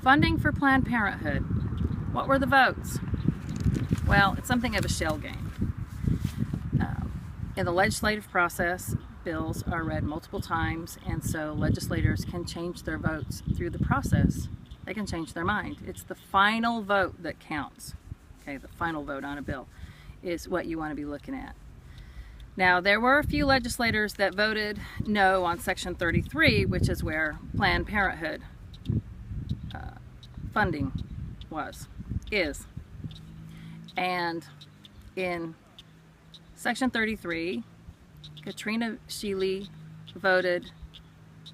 Funding for Planned Parenthood. What were the votes? Well, it's something of a shell game. In the legislative process, bills are read multiple times, and so legislators can change their votes through the process. They can change their mind. It's the final vote that counts. Okay, the final vote on a bill is what you want to be looking at. Now, there were a few legislators that voted no on Section 33, which is where Planned Parenthood funding is. And in Section 33, Katrina Shealy voted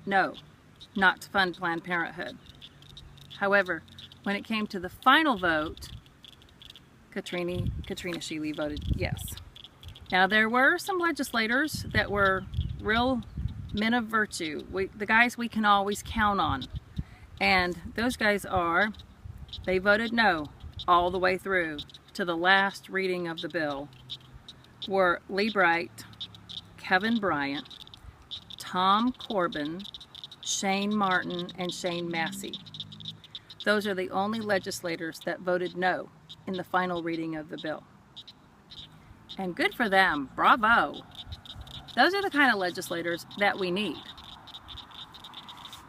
no, not to fund Planned Parenthood. However, when it came to the final vote, Katrina Shealy voted yes. Now, there were some legislators that were real men of virtue, the guys we can always count on. And those guys they voted no all the way through to the last reading of the bill, were Lee Bright, Kevin Bryant, Tom Corbin, Shane Martin, and Shane Massey. Those are the only legislators that voted no in the final reading of the bill. And good for them, bravo. Those are the kind of legislators that we need.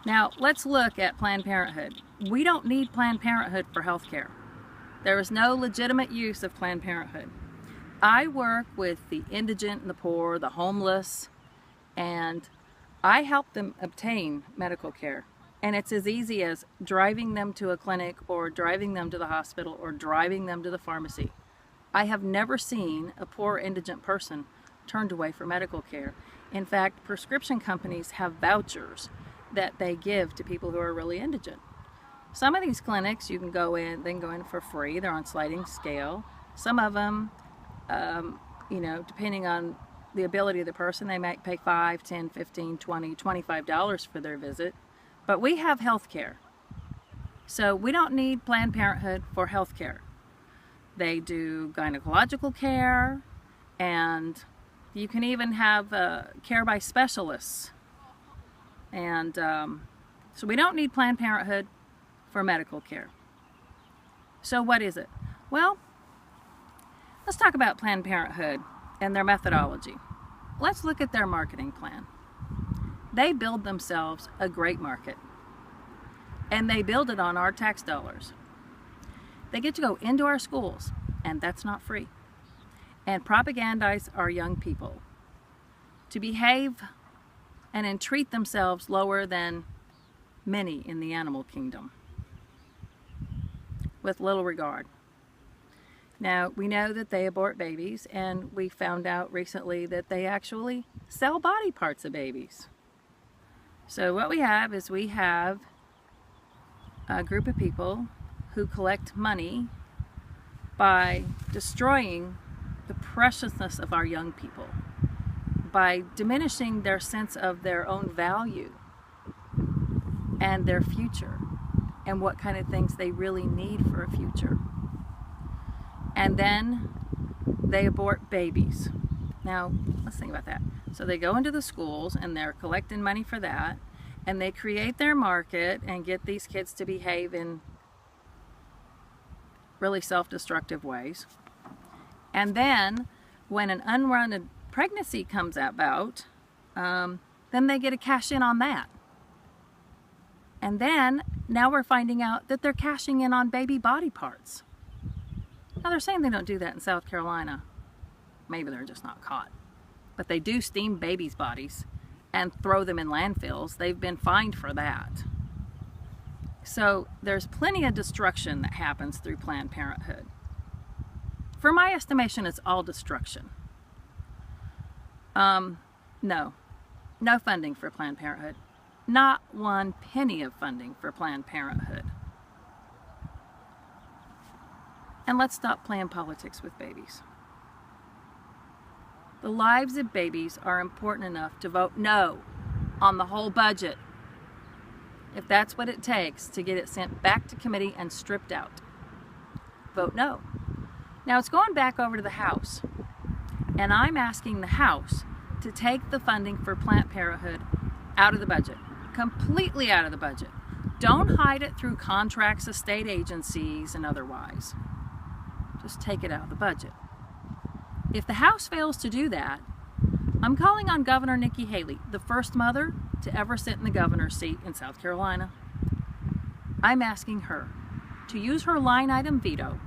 Now, let's look at Planned Parenthood. We don't need Planned Parenthood for health care. There is no legitimate use of Planned Parenthood. I work with the indigent and the poor, the homeless, and I help them obtain medical care. And it's as easy as driving them to a clinic or driving them to the hospital or driving them to the pharmacy. I have never seen a poor indigent person turned away for medical care. In fact, prescription companies have vouchers that they give to people who are really indigent. Some of these clinics you can go in, they can go in for free. They're on sliding scale. Some of them, depending on the ability of the person, they might pay $5, $10, $15, $20, $25 for their visit. But we have health care. So we don't need Planned Parenthood for health care. They do gynecological care, and you can even have care by specialists. And so we don't need Planned Parenthood for medical care. So what is it? Well, let's talk about Planned Parenthood and their methodology. Let's look at their marketing plan. They build themselves a great market, and they build it on our tax dollars. They get to go into our schools, and that's not free, and propagandize our young people to behave and entreat themselves lower than many in the animal kingdom, with little regard. Now, we know that they abort babies, and we found out recently that they actually sell body parts of babies. So what we have is a group of people who collect money by destroying the preciousness of our young people, by diminishing their sense of their own value and their future and what kind of things they really need for a future. And then they abort babies. Now, let's think about that. So they go into the schools and they're collecting money for that, and they create their market and get these kids to behave in really self-destructive ways. And then when an unwanted pregnancy comes about, then they get to cash in on that. And then now we're finding out that they're cashing in on baby body parts. Now they're saying they don't do that in South Carolina. Maybe they're just not caught. But they do steam babies' bodies and throw them in landfills. They've been fined for that. So there's plenty of destruction that happens through Planned Parenthood. For my estimation, it's all destruction. No funding for Planned Parenthood. Not one penny of funding for Planned Parenthood. And let's stop playing politics with babies. The lives of babies are important enough to vote no on the whole budget, if that's what it takes to get it sent back to committee and stripped out. Vote no. Now it's going back over to the House, and I'm asking the House to take the funding for Planned Parenthood out of the budget, completely out of the budget. Don't hide it through contracts of state agencies and otherwise. Just take it out of the budget. If the House fails to do that, I'm calling on Governor Nikki Haley, the first mother to ever sit in the governor's seat in South Carolina. I'm asking her to use her line item veto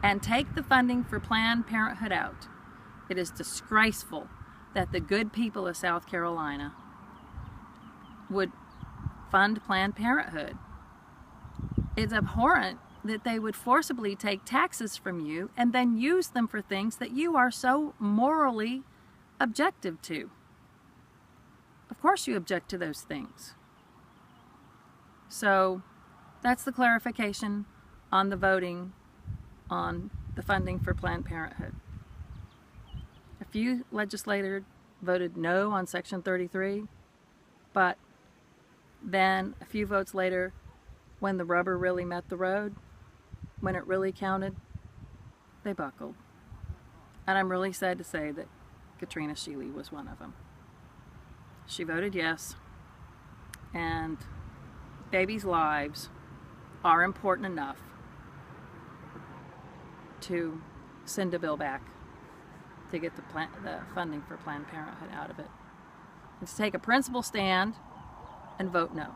and take the funding for Planned Parenthood out. It is disgraceful that the good people of South Carolina would fund Planned Parenthood. It's abhorrent that they would forcibly take taxes from you and then use them for things that you are so morally objective to. Of course you object to those things. So that's the clarification on the voting on the funding for Planned Parenthood. A few legislators voted no on Section 33, but then a few votes later, when the rubber really met the road, when it really counted, they buckled. And I'm really sad to say that Katrina Shealy was one of them. She voted yes, and babies' lives are important enough to send a bill back to get the funding for Planned Parenthood out of it. And to take a principled stand and vote no.